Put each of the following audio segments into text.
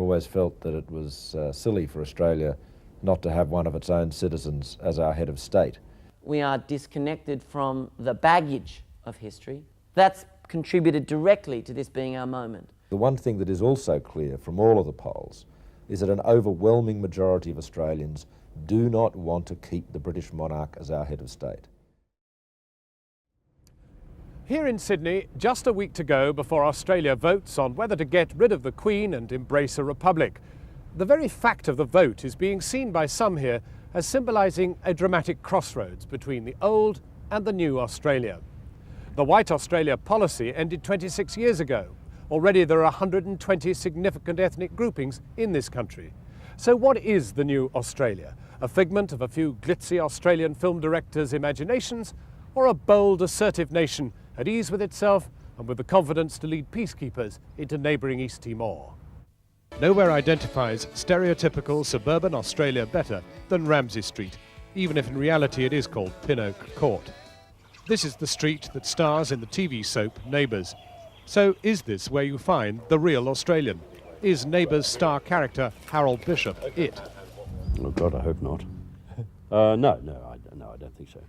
always felt that it was silly for Australia not to have one of its own citizens as our head of state. We are disconnected from the baggage of history. That's contributed directly to this being our moment. The one thing that is also clear from all of the polls is that an overwhelming majority of Australians do not want to keep the British monarch as our head of state. Here in Sydney, just a week to go before Australia votes on whether to get rid of the Queen and embrace a republic. The very fact of the vote is being seen by some here as symbolising a dramatic crossroads between the old and the new Australia. The White Australia policy ended 26 years ago. Already there are 120 significant ethnic groupings in this country. So what is the new Australia? A figment of a few glitzy Australian film directors' imaginations, or a bold, assertive nation at ease with itself and with the confidence to lead peacekeepers into neighbouring East Timor? Nowhere identifies stereotypical suburban Australia better than Ramsay Street, even if in reality it is called Pin Oak Court. This is the street that stars in the TV soap Neighbours. So is this where you find the real Australian? Is Neighbours' star character Harold Bishop it? Oh God, I hope not. No, I don't think so.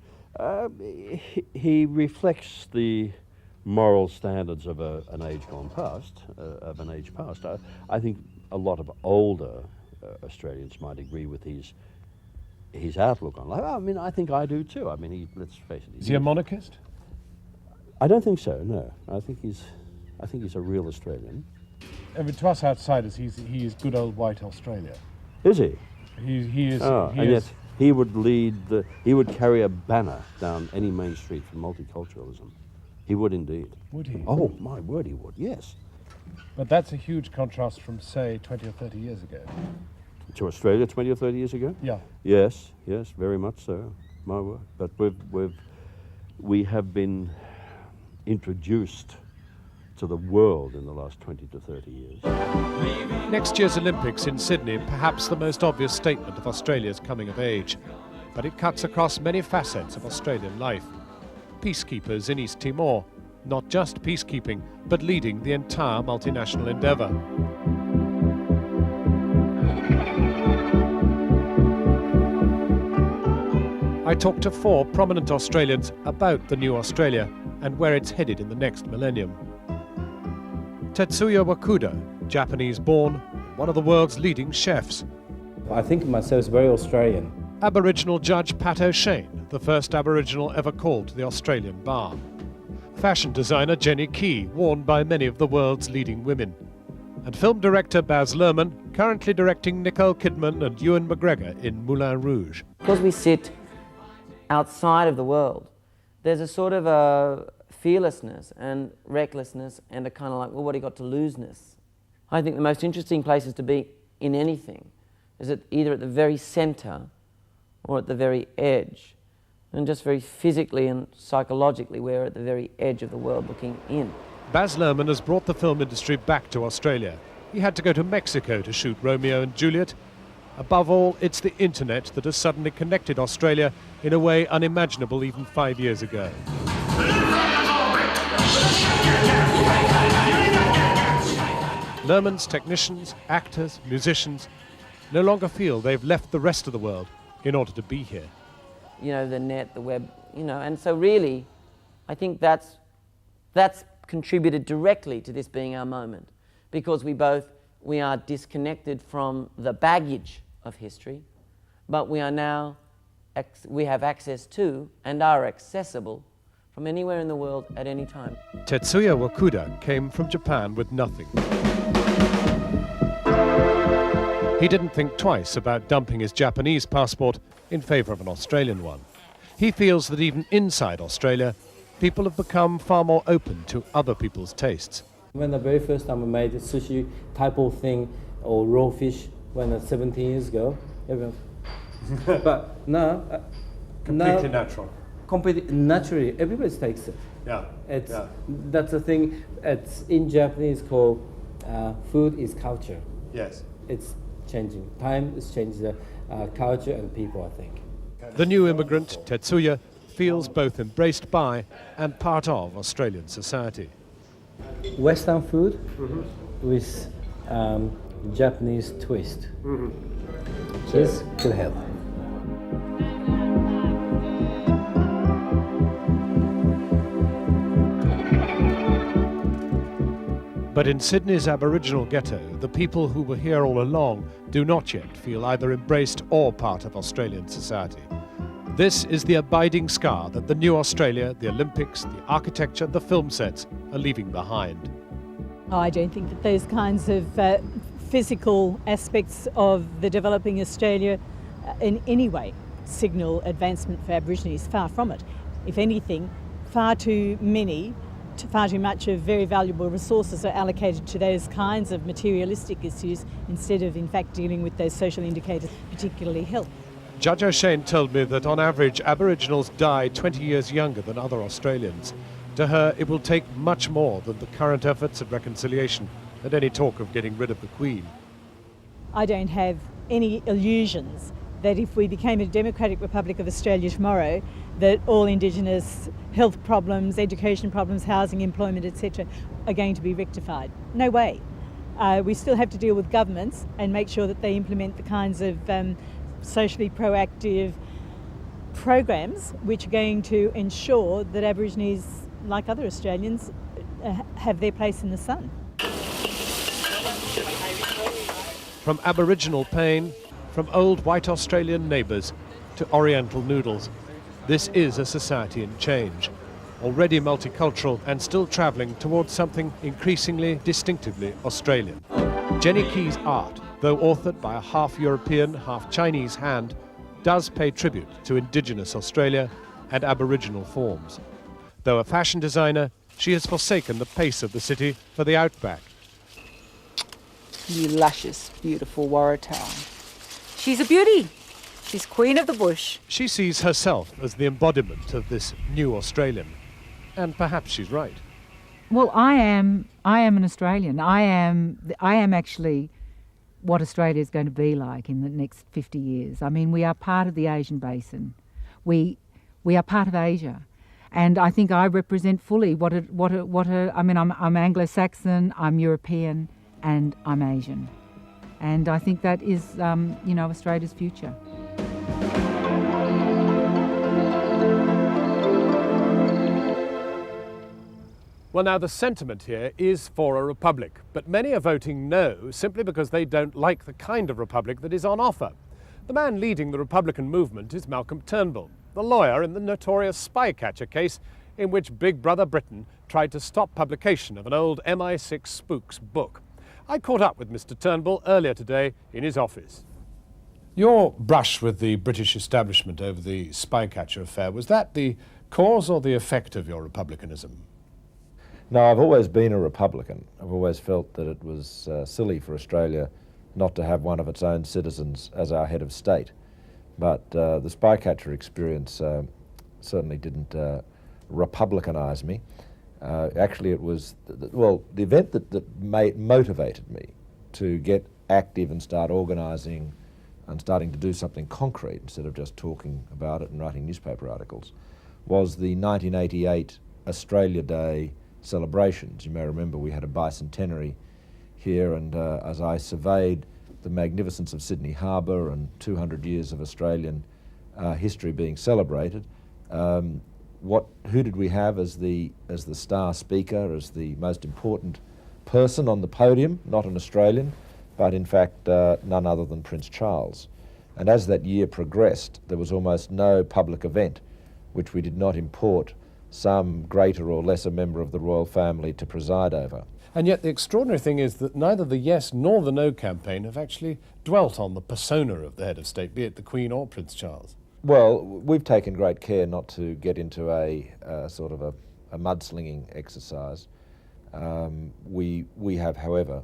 He reflects the moral standards of an age gone past, I think a lot of older Australians might agree with his outlook on life. I mean, I think I do too. I mean, let's face it. Is he a monarchist? I don't think so. No, I think he's a real Australian. I mean, to us outsiders, he is good old white Australia. Is he? He is. Yet he would he would carry a banner down any main street for multiculturalism. He would indeed. Would he? Oh, my word, he would, yes. But that's a huge contrast from, say, 20 or 30 years ago. To Australia 20 or 30 years ago? Yeah. Yes, very much so, my word. But we have been introduced to the world in the last 20 to 30 years. Next year's Olympics in Sydney, perhaps the most obvious statement of Australia's coming of age. But it cuts across many facets of Australian life. Peacekeepers in East Timor, not just peacekeeping, but leading the entire multinational endeavour. I talked to 4 prominent Australians about the new Australia and where it's headed in the next millennium. Tetsuya Wakuda, Japanese-born, one of the world's leading chefs. I think myself is very Australian. Aboriginal judge Pat O'Shane, the first Aboriginal ever called to the Australian bar. Fashion designer Jenny Key, worn by many of the world's leading women. And film director Baz Luhrmann, currently directing Nicole Kidman and Ewan McGregor in Moulin Rouge. Because we sit outside of the world, there's a sort of a fearlessness and recklessness and a kind of like, well, what do you got to lose-ness. I think the most interesting places to be in anything is either at the very centre or at the very edge. And just very physically and psychologically, we're at the very edge of the world looking in. Baz Luhrmann has brought the film industry back to Australia. He had to go to Mexico to shoot Romeo and Juliet. Above all, it's the internet that has suddenly connected Australia in a way unimaginable even 5 years ago. Luhrmann's technicians, actors, musicians no longer feel they've left the rest of the world in order to be here. You know, the net, the web, you know, and so really, I think that's contributed directly to this being our moment, because we are disconnected from the baggage of history, but we have access to and are accessible from anywhere in the world at any time. Tetsuya Wakuda came from Japan with nothing. He didn't think twice about dumping his Japanese passport in favour of an Australian one. He feels that even inside Australia, people have become far more open to other people's tastes. When the very first time I made sushi type of thing or raw fish, 17 years ago, everyone. But now, Completely natural. Completely naturally, everybody takes it. Yeah. That's the thing. It's in Japanese called food is culture. Yes. It's changing. Time is changing the culture and people, I think. The new immigrant, Tetsuya, feels both embraced by and part of Australian society. Western food with Japanese twist. Cheers, good health. But in Sydney's Aboriginal ghetto, the people who were here all along do not yet feel either embraced or part of Australian society. This is the abiding scar that the new Australia, the Olympics, the architecture, the film sets are leaving behind. I don't think that those kinds of physical aspects of the developing Australia in any way signal advancement for Aborigines. Far from it. If anything, far too much of very valuable resources are allocated to those kinds of materialistic issues instead of in fact dealing with those social indicators, particularly health. Judge O'Shane told me that on average Aboriginals die 20 years younger than other Australians. To her, it will take much more than the current efforts of reconciliation and any talk of getting rid of the Queen. I don't have any illusions that if we became a Democratic Republic of Australia tomorrow, that all Indigenous health problems, education problems, housing, employment, etc. are going to be rectified. No way. We still have to deal with governments and make sure that they implement the kinds of socially proactive programs which are going to ensure that Aborigines, like other Australians, have their place in the sun. From Aboriginal pain, from old white Australian neighbours to Oriental noodles, this is a society in change, already multicultural and still travelling towards something increasingly distinctively Australian. Jenny Key's art, though authored by a half-European, half-Chinese hand, does pay tribute to Indigenous Australia and Aboriginal forms. Though a fashion designer, she has forsaken the pace of the city for the outback. You luscious, beautiful Waratah. She's a beauty. She's queen of the bush. She sees herself as the embodiment of this new Australian. And perhaps she's right. Well, I am an Australian. I am actually what Australia is going to be like in the next 50 years. I mean, we are part of the Asian basin. We are part of Asia. And I think I represent fully I'm Anglo-Saxon, I'm European, and I'm Asian. And I think that is, Australia's future. Well, now, the sentiment here is for a republic, but many are voting no simply because they don't like the kind of republic that is on offer. The man leading the Republican movement is Malcolm Turnbull, the lawyer in the notorious Spycatcher case in which Big Brother Britain tried to stop publication of an old MI6 spooks book. I caught up with Mr. Turnbull earlier today in his office. Your brush with the British establishment over the Spycatcher affair, was that the cause or the effect of your republicanism? No, I've always been a Republican. I've always felt that it was silly for Australia not to have one of its own citizens as our head of state. But the Spycatcher experience certainly didn't republicanise me. Actually, it was, the event that motivated me to get active and start organising and starting to do something concrete instead of just talking about it and writing newspaper articles was the 1988 Australia Day celebrations. You may remember we had a bicentenary here, and as I surveyed the magnificence of Sydney Harbour and 200 years of Australian history being celebrated, who did we have as the star speaker, as the most important person on the podium? Not an Australian, but in fact none other than Prince Charles. And as that year progressed, there was almost no public event which we did not import some greater or lesser member of the royal family to preside over. And yet the extraordinary thing is that neither the yes nor the no campaign have actually dwelt on the persona of the head of state, be it the Queen or Prince Charles. Well, we've taken great care not to get into a sort of a mudslinging exercise. We have, however,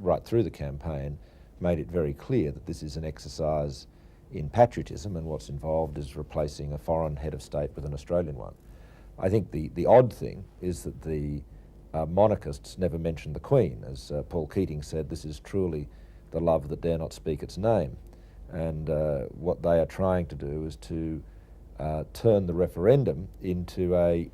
right through the campaign, made it very clear that this is an exercise in patriotism, and what's involved is replacing a foreign head of state with an Australian one. I think the odd thing is that the monarchists never mentioned the Queen. As Paul Keating said, this is truly the love that dare not speak its name. And what they are trying to do is to turn the referendum into a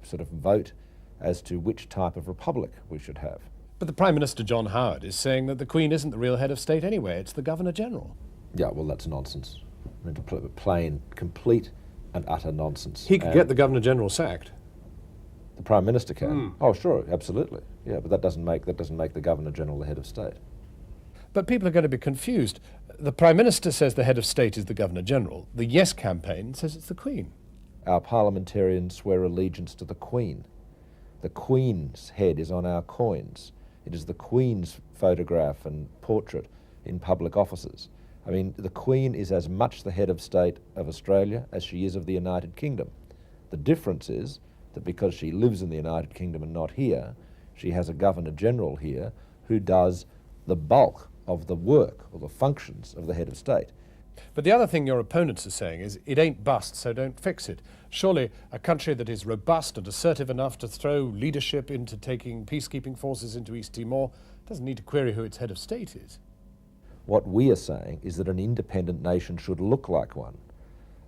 sort of vote as to which type of republic we should have. But the Prime Minister, John Howard, is saying that the Queen isn't the real head of state anyway, it's the Governor-General. Yeah, well, that's nonsense. I mean, plain, complete and utter nonsense. He could get the Governor-General sacked. The Prime Minister can. Oh, sure, absolutely. Yeah, but that doesn't make the Governor-General the head of state. But people are going to be confused. The Prime Minister says the head of state is the Governor-General. The Yes campaign says it's the Queen. Our parliamentarians swear allegiance to the Queen. The Queen's head is on our coins. It is the Queen's photograph and portrait in public offices. I mean, the Queen is as much the head of state of Australia as she is of the United Kingdom. The difference is that because she lives in the United Kingdom and not here, she has a Governor-General here who does the bulk of the work or the functions of the head of state. But the other thing your opponents are saying is it ain't bust, so don't fix it. Surely a country that is robust and assertive enough to throw leadership into taking peacekeeping forces into East Timor doesn't need to query who its head of state is. What we are saying is that an independent nation should look like one,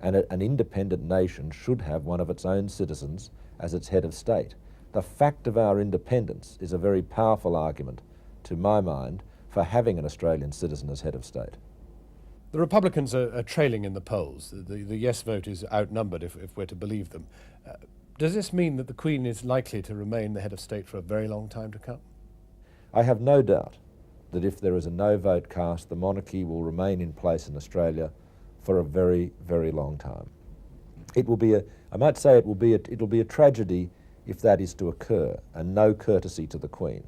and an independent nation should have one of its own citizens as its head of state. The fact of our independence is a very powerful argument, to my mind, for having an Australian citizen as head of state. The Republicans are trailing in the polls. The yes vote is outnumbered, if we're to believe them. Does this mean that the Queen is likely to remain the head of state for a very long time to come? I have no doubt that if there is a no vote cast, the monarchy will remain in place in Australia for a very, very long time. It will be I might say it'll be a tragedy if that is to occur, and no courtesy to the Queen.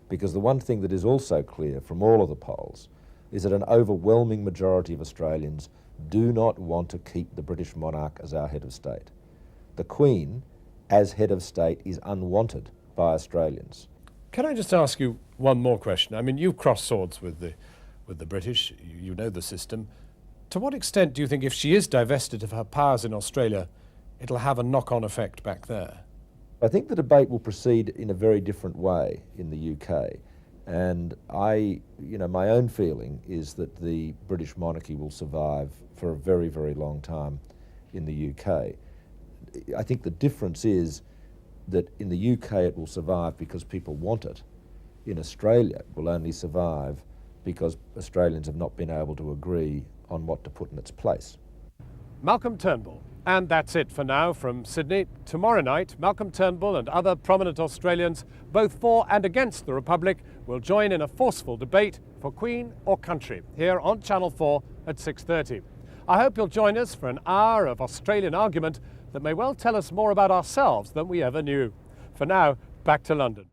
Because the one thing that is also clear from all of the polls is that an overwhelming majority of Australians do not want to keep the British monarch as our head of state. The Queen, as head of state, is unwanted by Australians. Can I just ask you one more question? I mean, you've crossed swords with the British, you know the system. To what extent do you think if she is divested of her powers in Australia, it'll have a knock-on effect back there? I think the debate will proceed in a very different way in the UK. And my own feeling is that the British monarchy will survive for a very, very long time in the UK. I think the difference is that in the UK it will survive because people want it. In Australia it will only survive because Australians have not been able to agree on what to put in its place. Malcolm Turnbull. And that's it for now from Sydney. Tomorrow night, Malcolm Turnbull and other prominent Australians, both for and against the Republic, will join in a forceful debate for Queen or country here on Channel 4 at 6:30. I hope you'll join us for an hour of Australian argument that may well tell us more about ourselves than we ever knew. For now, back to London.